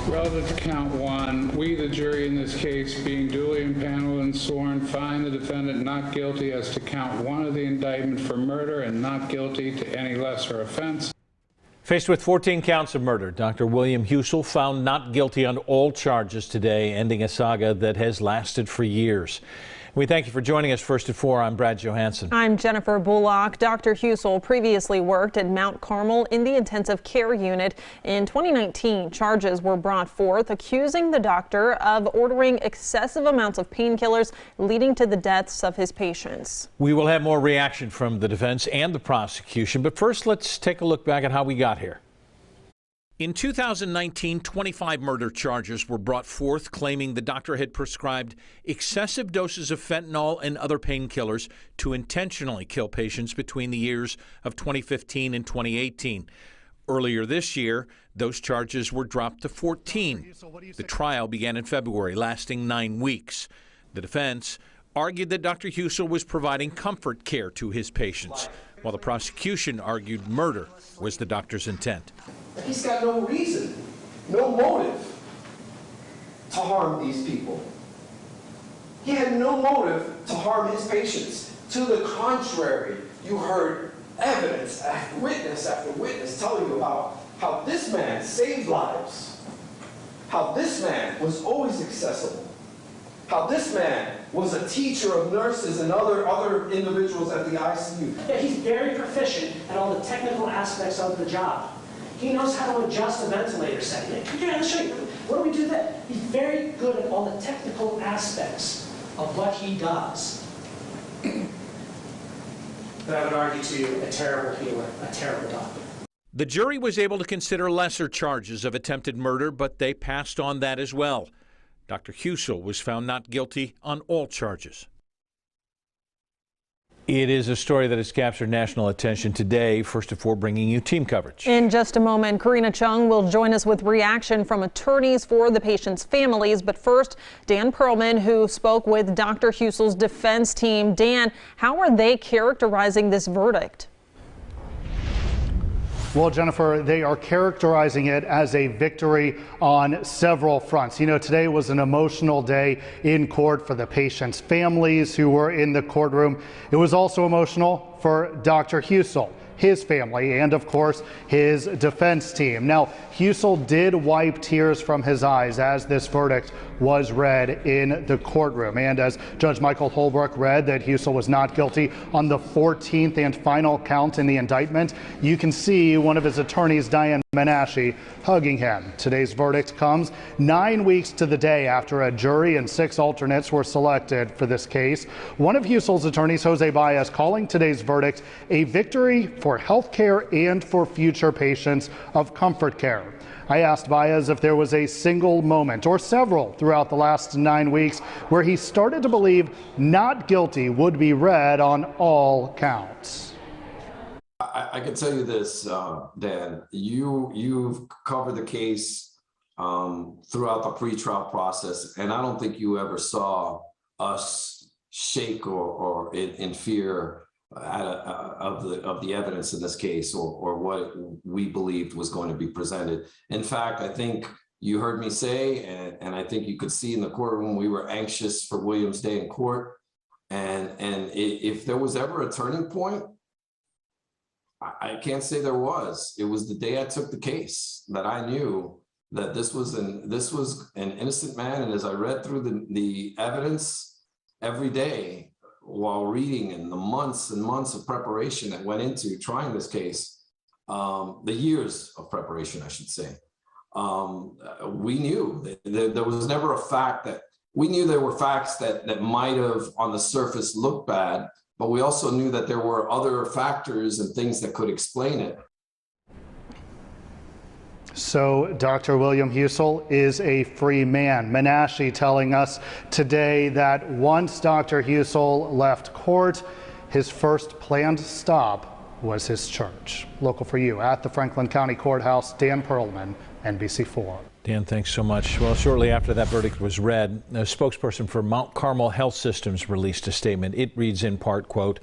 Relative to count one, we, the jury in this case, being duly impaneled and sworn, find the defendant not guilty as to count one of the indictment for murder and not guilty to any lesser offense. Faced with 14 counts of murder, Dr. William Husel found not guilty on all charges today, ending a saga that has lasted for years. We thank you for joining us. First at 4, I'm Brad Johansson. I'm Jennifer Bullock. Dr. Husel previously worked at Mount Carmel in the intensive care unit. In 2019, charges were brought forth accusing the doctor of ordering excessive amounts of painkillers, leading to the deaths of his patients. We will have more reaction from the defense and the prosecution, but first let's take a look back at how we got here. In 2019, 25 murder charges were brought forth, claiming the doctor had prescribed excessive doses of fentanyl and other painkillers to intentionally kill patients between the years of 2015 and 2018. Earlier this year, those charges were dropped to 14. The trial began in February, lasting 9 weeks. The defense argued that Dr. Husel was providing comfort care to his patients, while the prosecution argued murder was the doctor's intent. He's got no reason, no motive to harm these people. He had no motive to harm his patients. To the contrary, you heard evidence after witness telling you about how this man saved lives, how this man was always accessible, how this man was a teacher of nurses and other individuals at the ICU. Yeah, he's very proficient at all the technical aspects of the job. He knows how to adjust a ventilator setting. Here, let's show you. What do we do that? He's very good at all the technical aspects of what he does. But I would argue to you, a terrible healer, a terrible doctor. The jury was able to consider lesser charges of attempted murder, but they passed on that as well. Dr. Husel was found not guilty on all charges. It is a story that has captured national attention today. First at 4, bringing you team coverage. In just a moment, Karina Chung will join us with reaction from attorneys for the patients' families. But first, Dan Perlman, who spoke with Dr. Husel's defense team. Dan, how are they characterizing this verdict? Well, Jennifer, they are characterizing it as a victory on several fronts. You know, today was an emotional day in court for the patients' families who were in the courtroom. It was also emotional for Dr. Husel, his family, and of course his defense team. Now, Husel did wipe tears from his eyes as this verdict was read in the courtroom, and as Judge Michael Holbrook read that Husel was not guilty on the 14th and final count in the indictment, you can see one of his attorneys, Diane Menashe, hugging him. Today's verdict comes 9 weeks to the day after a jury and 6 alternates were selected for this case. One of Husel's attorneys, Jose Baez, calling today's verdict a victory for health care and for future patients of comfort care. I asked Baez if there was a single moment or several throughout the last 9 weeks where he started to believe not guilty would be read on all counts. I can tell you this, Dan, you've covered the case throughout the pretrial process, and I don't think you ever saw us shake or in fear of the evidence in this case or what we believed was going to be presented. In fact, I think you heard me say, and I think you could see in the courtroom, we were anxious for William's day in court. And if there was ever a turning point, I can't say there was. It was the day I took the case that I knew that this was an innocent man. And as I read through the evidence every day while reading, and the months and months of preparation that went into trying this case, the years of preparation, I should say, we knew that there was never a fact that we knew there were facts that might have on the surface looked bad, but we also knew that there were other factors and things that could explain it. So Dr. William Husel is a free man. Menashe telling us today that once Dr. Husel left court, his first planned stop was his church. Local for you at the Franklin County Courthouse, Dan Perlman, NBC4. Dan, thanks so much. Well, shortly after that verdict was read, a spokesperson for Mount Carmel Health Systems released a statement. It reads in part, quote,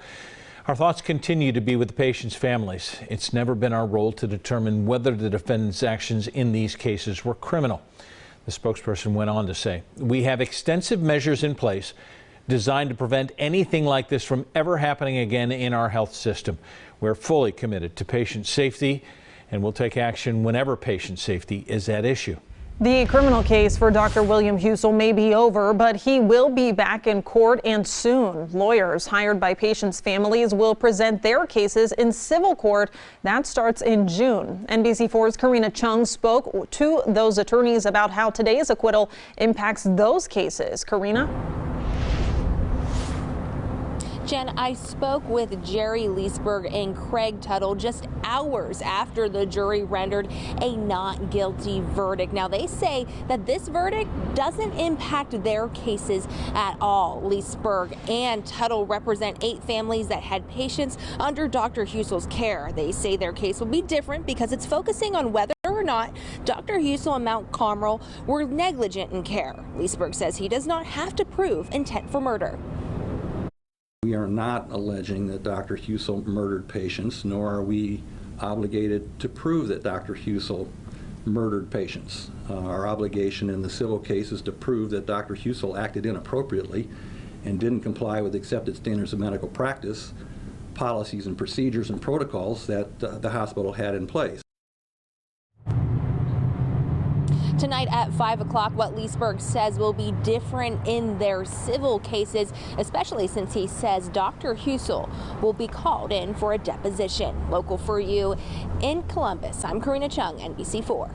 Our thoughts continue to be with the patient's families. It's never been our role to determine whether the defendant's actions in these cases were criminal. The spokesperson went on to say, "We have extensive measures in place designed to prevent anything like this from ever happening again in our health system. We're fully committed to patient safety, and we'll take action whenever patient safety is at issue." The criminal case for Dr. William Husel may be over, but he will be back in court and soon. Lawyers hired by patients' families will present their cases in civil court. That starts in June. NBC4's Karina Chung spoke to those attorneys about how today's acquittal impacts those cases. Karina? Jen, I spoke with Jerry Leesburg and Craig Tuttle just hours after the jury rendered a not guilty verdict. Now, they say that this verdict doesn't impact their cases at all. Leesburg and Tuttle represent 8 families that had patients under Dr. Husel's care. They say their case will be different because it's focusing on whether or not Dr. Husel and Mount Carmel were negligent in care. Leesburg says he does not have to prove intent for murder. We are not alleging that Dr. Husel murdered patients, nor are we obligated to prove that Dr. Husel murdered patients. Our obligation in the civil case is to prove that Dr. Husel acted inappropriately and didn't comply with accepted standards of medical practice, policies and procedures and protocols that the hospital had in place. Tonight at 5 o'clock, what Leesburg says will be different in their civil cases, especially since he says Dr. Husel will be called in for a deposition. Local for you in Columbus, I'm Karina Chung, NBC4.